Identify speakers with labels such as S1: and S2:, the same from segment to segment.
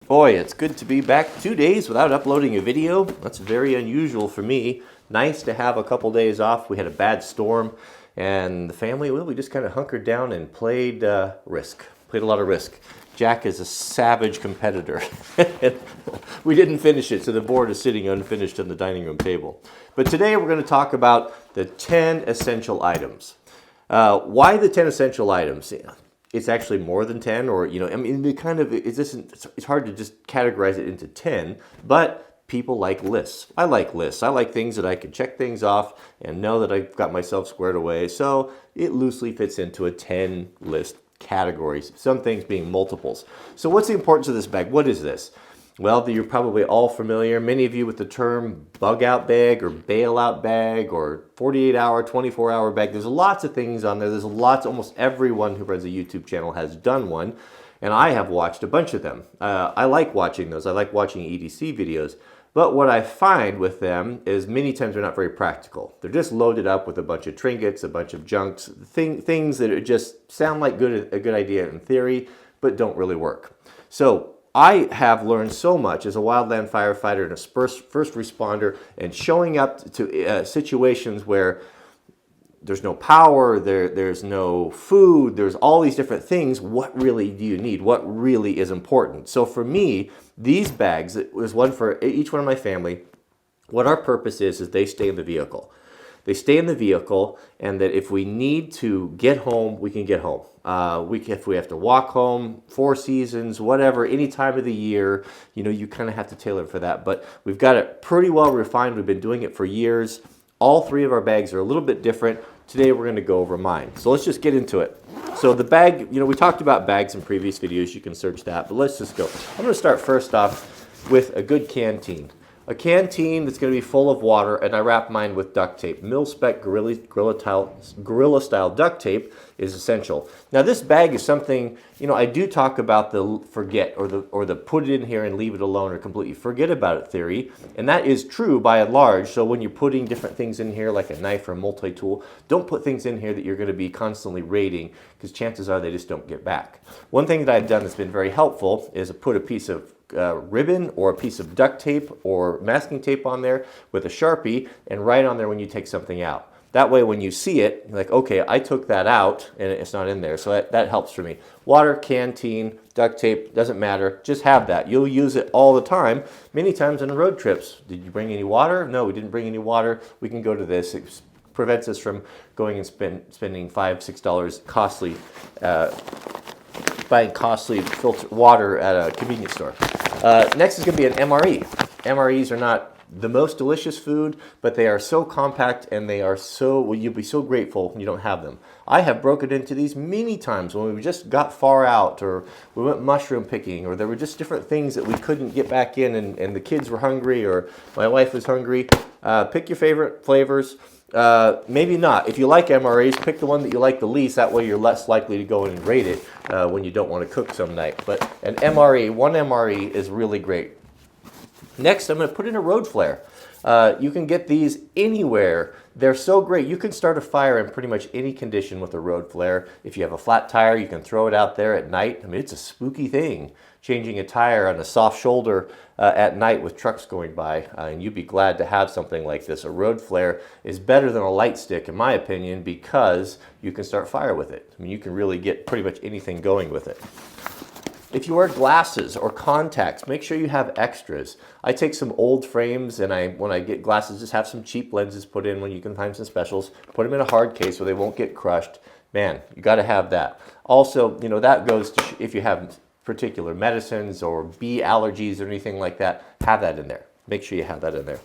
S1: Boy, it's good to be back 2 days without uploading a video. That's very unusual for me. Nice to have a couple days off. We had a bad storm, and the family, well, we just kind of hunkered down and played Risk. Played a lot of Risk. Jack is a savage competitor. We didn't finish it, so the board is sitting unfinished on the dining room table. But today we're going to talk about the 10 essential items. Why the 10 essential items? It's actually more than 10, or, I mean, it's hard to just categorize it into 10, but people like lists. I like lists. I like things that I can check things off and know that I've got myself squared away. So it loosely fits into a 10 list categories, some things being multiples. So what's the importance of this bag? What is this? Well, you're probably all familiar, many of you, with the term bug out bag or bailout bag or 48-hour, 24-hour bag. There's lots of things on there. There's lots, almost everyone who runs a YouTube channel has done one, and I have watched a bunch of them. I like watching those. I like watching EDC videos. But what I find with them is many times they're not very practical. They're just loaded up with a bunch of trinkets, a bunch of junks, things that just sound like a good idea in theory, but don't really work. So I have learned so much as a wildland firefighter and a first responder, and showing up to situations where there's no power, there's no food, there's all these different things. What really do you need? What really is important? So for me, these bags, it was one for each one of my family. What our purpose is they stay in the vehicle. They stay in the vehicle, and that if we need to get home, we can get home. If we have to walk home, 4 seasons, whatever, any time of the year, you kind of have to tailor for that. But we've got it pretty well refined. We've been doing it for years. All 3 of our bags are a little bit different. Today we're going to go over mine. So let's just get into it. So the bag, we talked about bags in previous videos. You can search that, but let's just go. I'm going to start first off with a good canteen. A canteen that's going to be full of water, and I wrap mine with duct tape. Mil-spec Gorilla Style duct tape is essential. Now this bag is something, I do talk about the forget or the put it in here and leave it alone or completely forget about it theory, and that is true by and large. So when you're putting different things in here like a knife or a multi-tool, don't put things in here that you're going to be constantly raiding, because chances are they just don't get back. One thing that I've done that's been very helpful is put a piece of ribbon or a piece of duct tape or masking tape on there with a Sharpie, and write on there when you take something out. That way when you see it, you're like, okay, I took that out and it's not in there. So that helps for me. Water, canteen, duct tape, doesn't matter. Just have that. You'll use it all the time. Many times on road trips. Did you bring any water? No, we didn't bring any water. We can go to this. It prevents us from going and spending $5, $6 costly buying costly filtered water at a convenience store. Next is going to be an MRE. MREs are not the most delicious food, but they are so compact, and they are you'll be so grateful when you don't have them. I have broken into these many times when we just got far out, or we went mushroom picking, or there were just different things that we couldn't get back in, and the kids were hungry, or my wife was hungry. Pick your favorite flavors. Maybe not. If you like MREs, pick the one that you like the least. That way you're less likely to go in and rate it when you don't want to cook some night. But one MRE is really great. Next, I'm going to put in a road flare. You can get these anywhere. They're so great. You can start a fire in pretty much any condition with a road flare. If you have a flat tire, you can throw it out there at night. I mean, it's a spooky thing, changing a tire on a soft shoulder at night with trucks going by, and you'd be glad to have something like this. A road flare is better than a light stick, in my opinion, because you can start fire with it. I mean, you can really get pretty much anything going with it. If you wear glasses or contacts, make sure you have extras. I take some old frames, and when I get glasses, just have some cheap lenses put in when you can find some specials. Put them in a hard case so they won't get crushed. Man, you got to have that. Also, that goes to if you have particular medicines or bee allergies or anything like that, have that in there. Make sure you have that in there.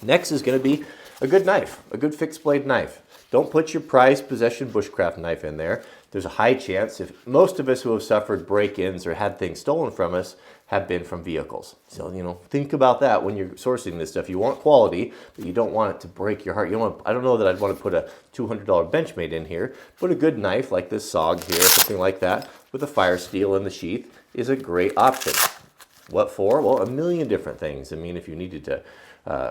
S1: Next is going to be a good knife, a good fixed blade knife. Don't put your prized possession bushcraft knife in there. There's a high chance, if most of us who have suffered break-ins or had things stolen from us have been from vehicles. So, think about that when you're sourcing this stuff. You want quality, but you don't want it to break your heart. I don't know that I'd want to put a $200 Benchmade in here. Put a good knife like this SOG here, something like that, with a fire steel in the sheath is a great option. What for? Well, a million different things. I mean, if you needed to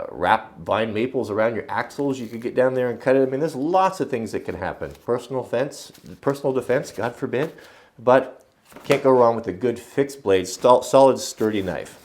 S1: wrap vine maples around your axles, you could get down there and cut it. I mean, there's lots of things that can happen. Personal defense, God forbid. But Can't go wrong with a good fixed blade, solid, sturdy knife.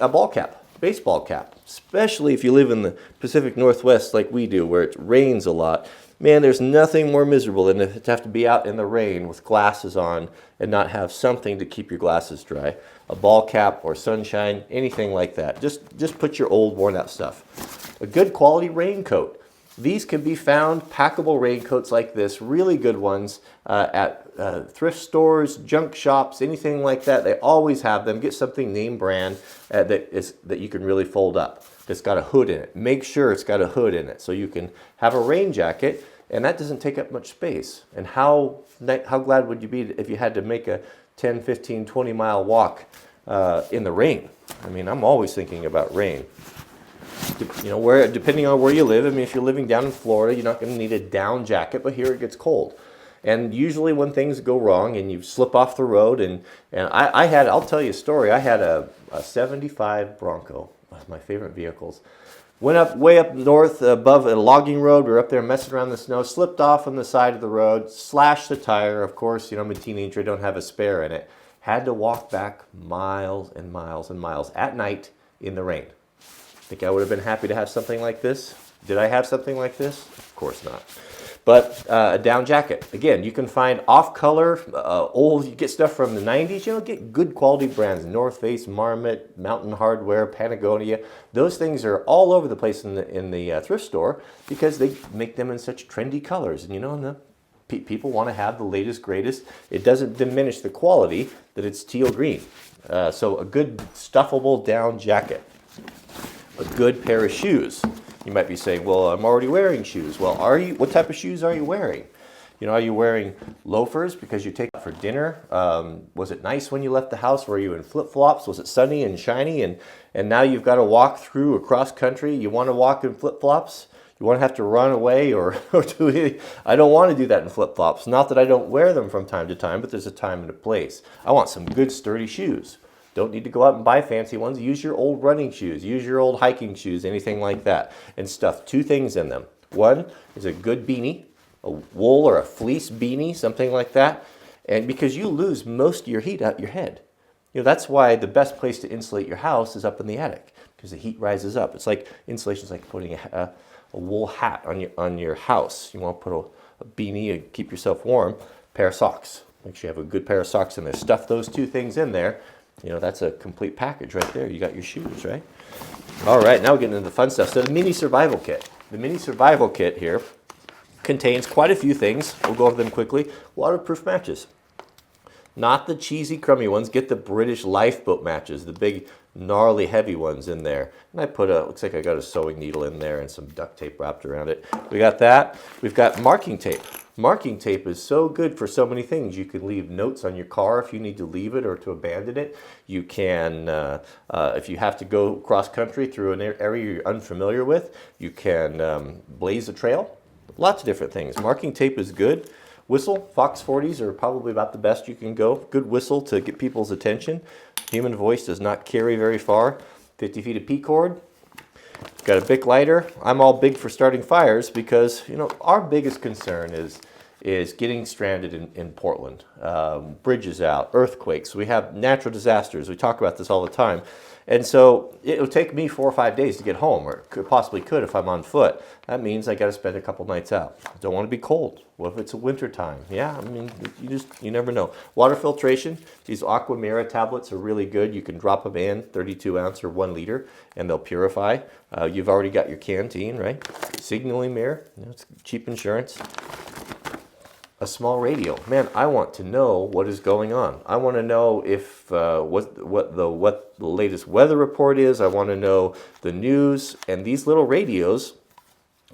S1: A ball cap, baseball cap, especially if you live in the Pacific Northwest like we do, where it rains a lot. Man, there's nothing more miserable than to have to be out in the rain with glasses on and not have something to keep your glasses dry. A ball cap or sunshine, anything like that. Just put your old worn out stuff. A good quality raincoat. These can be found, packable raincoats like this, really good ones at thrift stores, junk shops, anything like that. They always have them. Get something name brand that you can really fold up. It's got a hood in it. Make sure it's got a hood in it so you can have a rain jacket, and that doesn't take up much space. And how glad would you be if you had to make a 10, 15, 20 mile walk in the rain? I mean, I'm always thinking about rain. You know, depending on where you live, I mean, if you're living down in Florida, you're not going to need a down jacket, but here it gets cold. And usually when things go wrong and you slip off the road, and I'll tell you a story. I had a 75 Bronco, one of my favorite vehicles. Went up way up north above a logging road. We were up there messing around in the snow, slipped off on the side of the road, slashed the tire. Of course, you know, I'm a teenager, I don't have a spare in it. Had to walk back miles and miles and miles at night in the rain. Think I would have been happy to have something like this? Did I have something like this? Of course not. But a down jacket. Again, you can find off-color, old, you get stuff from the 90s, you know, get good quality brands. North Face, Marmot, Mountain Hardware, Patagonia. Those things are all over the place in the thrift store because they make them in such trendy colors. And you know, people want to have the latest, greatest. It doesn't diminish the quality that it's teal green. So a good stuffable down jacket. A good pair of shoes. You might be saying, well, I'm already wearing shoes. Well, what type of shoes are you wearing? You know, are you wearing loafers because you take out for dinner? Was it nice when you left the house? Were you in flip-flops? Was it sunny and shiny? And now you've got to walk through across country. You want to walk in flip-flops? You want to have to run away or do it? I don't want to do that in flip-flops. Not that I don't wear them from time to time, but there's a time and a place. I want some good sturdy shoes. Don't need to go out and buy fancy ones. Use your old running shoes. Use your old hiking shoes, anything like that. And stuff two things in them. One is a good beanie, a wool or a fleece beanie, something like that. And because you lose most of your heat out your head. You know, that's why the best place to insulate your house is up in the attic, because the heat rises up. It's like insulation is like putting a wool hat on your house. You want to put a beanie and keep yourself warm. Pair of socks. Make sure you have a good pair of socks in there. Stuff those two things in there. You know, that's a complete package right there. You got your shoes, right? All right, now we're getting into the fun stuff. So the mini survival kit. The mini survival kit here contains quite a few things. We'll go over them quickly. Waterproof matches. Not the cheesy, crummy ones. Get the British lifeboat matches, the big, gnarly, heavy ones in there. And I put looks like I got a sewing needle in there and some duct tape wrapped around it. We got that. We've got marking tape. Marking tape is so good for so many things. You can leave notes on your car if you need to leave it or to abandon it. You can, if you have to go cross country through an area you're unfamiliar with, you can blaze a trail. Lots of different things. Marking tape is good. Whistle, Fox 40s are probably about the best you can go. Good whistle to get people's attention. Human voice does not carry very far. 50 feet of P-cord. Got a Bic lighter. I'm all big for starting fires because, you know, our biggest concern is getting stranded in Portland. Bridges out, earthquakes. We have natural disasters. We talk about this all the time. And so it'll take me 4 or 5 days to get home, or possibly could if I'm on foot. That means I got to spend a couple nights out. Don't want to be cold. What if it's a winter time? Yeah, I mean, you never know. Water filtration. These Aquamira tablets are really good. You can drop them in, 32 ounce or 1 liter, and they'll purify. You've already got your Canteen, right? Signaling mirror. You know, it's cheap insurance. A small radio. Man, I want to know what is going on. I want to know if what the latest weather report is. I want to know the news. And these little radios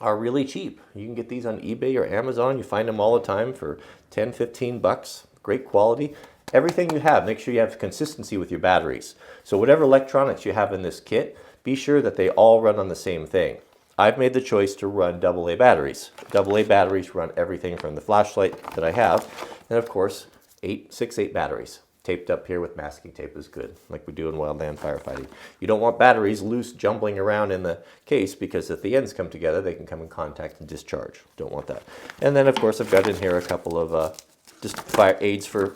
S1: are really cheap. You can get these on eBay or Amazon. You find them all the time for 10, 15 bucks. Great quality. Everything you have, make sure you have consistency with your batteries. So whatever electronics you have in this kit, be sure that they all run on the same thing. I've made the choice to run AA batteries. AA batteries run everything from the flashlight that I have, and of course, 6-8 batteries. Taped up here with masking tape is good, like we do in wildland firefighting. You don't want batteries loose jumbling around in the case, because if the ends come together, they can come in contact and discharge. Don't want that. And then, of course, I've got in here a couple of just fire aids for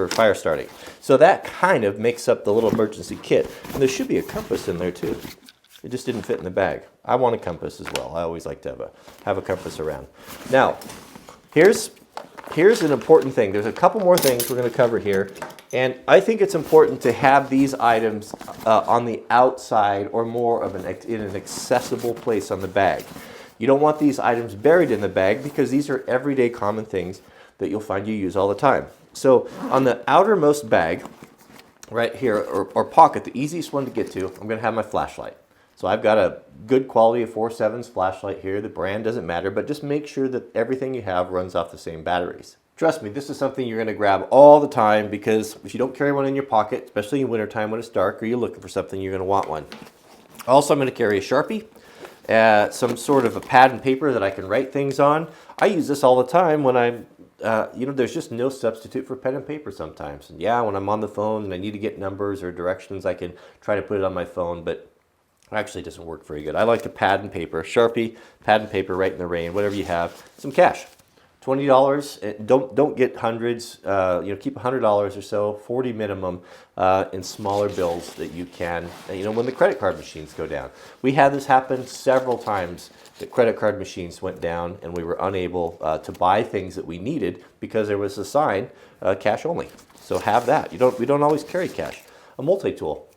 S1: fire starting. So that kind of makes up the little emergency kit. And there should be a compass in there too. It just didn't fit in the bag. I want a compass as well. I always like to have a compass around. Now, here's an important thing. There's a couple more things we're going to cover here. And I think it's important to have these items on the outside or more of in an accessible place on the bag. You don't want these items buried in the bag because these are everyday common things that you'll find you use all the time. So on the outermost bag, right here, or pocket, the easiest one to get to, I'm going to have my flashlight. So I've got a good quality of 4.7's flashlight here. The brand doesn't matter, but just make sure that everything you have runs off the same batteries. Trust me, this is something you're going to grab all the time because if you don't carry one in your pocket, especially in wintertime when it's dark or you're looking for something, you're going to want one. Also, I'm going to carry a Sharpie, some sort of a pad and paper that I can write things on. I use this all the time when I'm, there's just no substitute for pen and paper sometimes. And yeah, when I'm on the phone and I need to get numbers or directions, I can try to put it on my phone, but it actually doesn't work very good. I like a pad and paper, Sharpie, pad and paper, right in the rain, whatever you have, some cash. $20. Don't get hundreds. Keep $100 or so, 40 minimum, in smaller bills that you can. When the credit card machines go down, we had this happen several times. That credit card machines went down, and we were unable to buy things that we needed because there was a sign, cash only. So have that. We don't always carry cash. A multi-tool.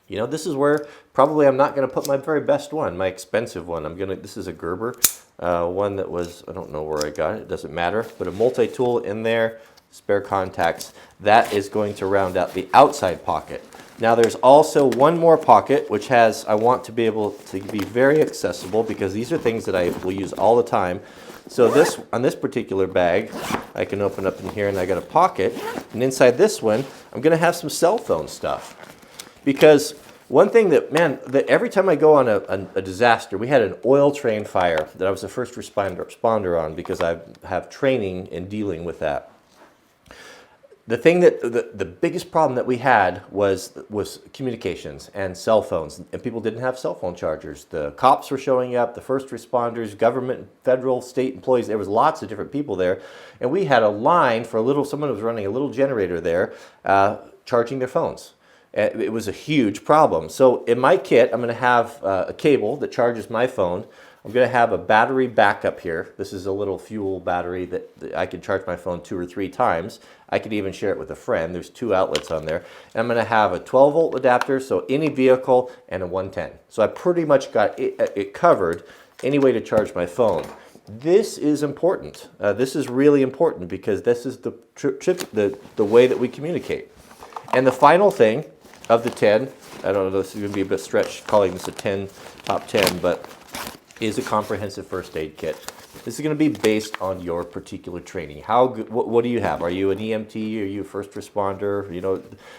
S1: This is where probably I'm not going to put my very best one, my expensive one. This is a Gerber. One that was, I don't know where I got it, it doesn't matter, but a multi-tool in there, spare contacts. That is going to round out the outside pocket. Now there's also one more pocket, which I want to be able to be very accessible because these are things that I will use all the time. So on this particular bag, I can open up in here and I got a pocket, and inside this one, I'm going to have some cell phone stuff. Because one thing that every time I go on a disaster, we had an oil train fire that I was the first responder on because I have training in dealing with that. The thing that the biggest problem that we had was communications and cell phones, and people didn't have cell phone chargers. The cops were showing up, the first responders, government, federal, state employees. There was lots of different people there, and we had a line for someone was running a little generator there, charging their phones. It was a huge problem. So in my kit, I'm going to have a cable that charges my phone. I'm going to have a battery backup here. This is a little fuel battery that I can charge my phone 2 or 3 times. I could even share it with a friend. There's 2 outlets on there. And I'm going to have a 12-volt adapter, so any vehicle, and a 110. So I pretty much got it covered any way to charge my phone. This is important. This is really important because this is the way that we communicate. And the final thing of the 10, I don't know, this is going to be a bit stretched calling this a top 10, but is a comprehensive first aid kit. This is going to be based on your particular training. What do you have? Are you an EMT? Are you a first responder?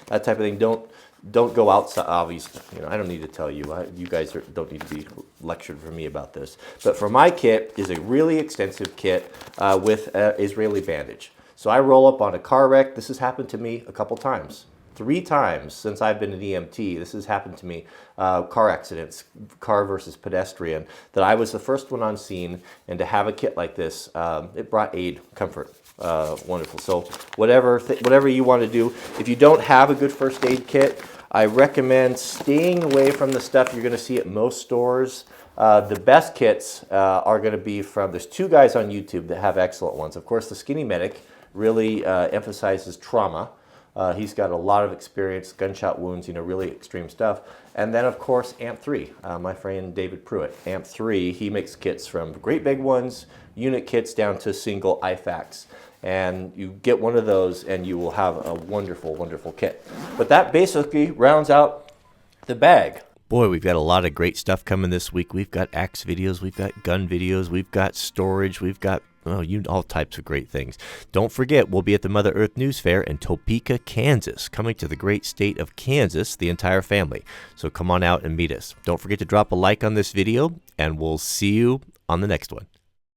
S1: That type of thing. Don't go outside. Obviously, I don't need to tell you. You guys don't need to be lectured from me about this. But for my kit is a really extensive kit with Israeli bandage. So I roll up on a car wreck. This has happened to me a couple times. 3 times since I've been an EMT, this has happened to me, car accidents, car versus pedestrian, that I was the first one on scene, and to have a kit like this, it brought aid, comfort, wonderful. So whatever you want to do, if you don't have a good first aid kit, I recommend staying away from the stuff you're going to see at most stores. The best kits are going to be there's 2 guys on YouTube that have excellent ones. Of course, the Skinny Medic really emphasizes trauma. He's got a lot of experience, gunshot wounds, really extreme stuff. And then, of course, AMP3, my friend David Pruitt. AMP3, he makes kits from great big ones, unit kits down to single IFACs. And you get one of those and you will have a wonderful, wonderful kit. But that basically rounds out the bag. Boy, we've got a lot of great stuff coming this week. We've got axe videos, we've got gun videos, we've got storage, we've got all types of great things. Don't forget, we'll be at the Mother Earth News Fair in Topeka, Kansas, coming to the great state of Kansas, the entire family. So come on out and meet us. Don't forget to drop a like on this video, and we'll see you on the next one.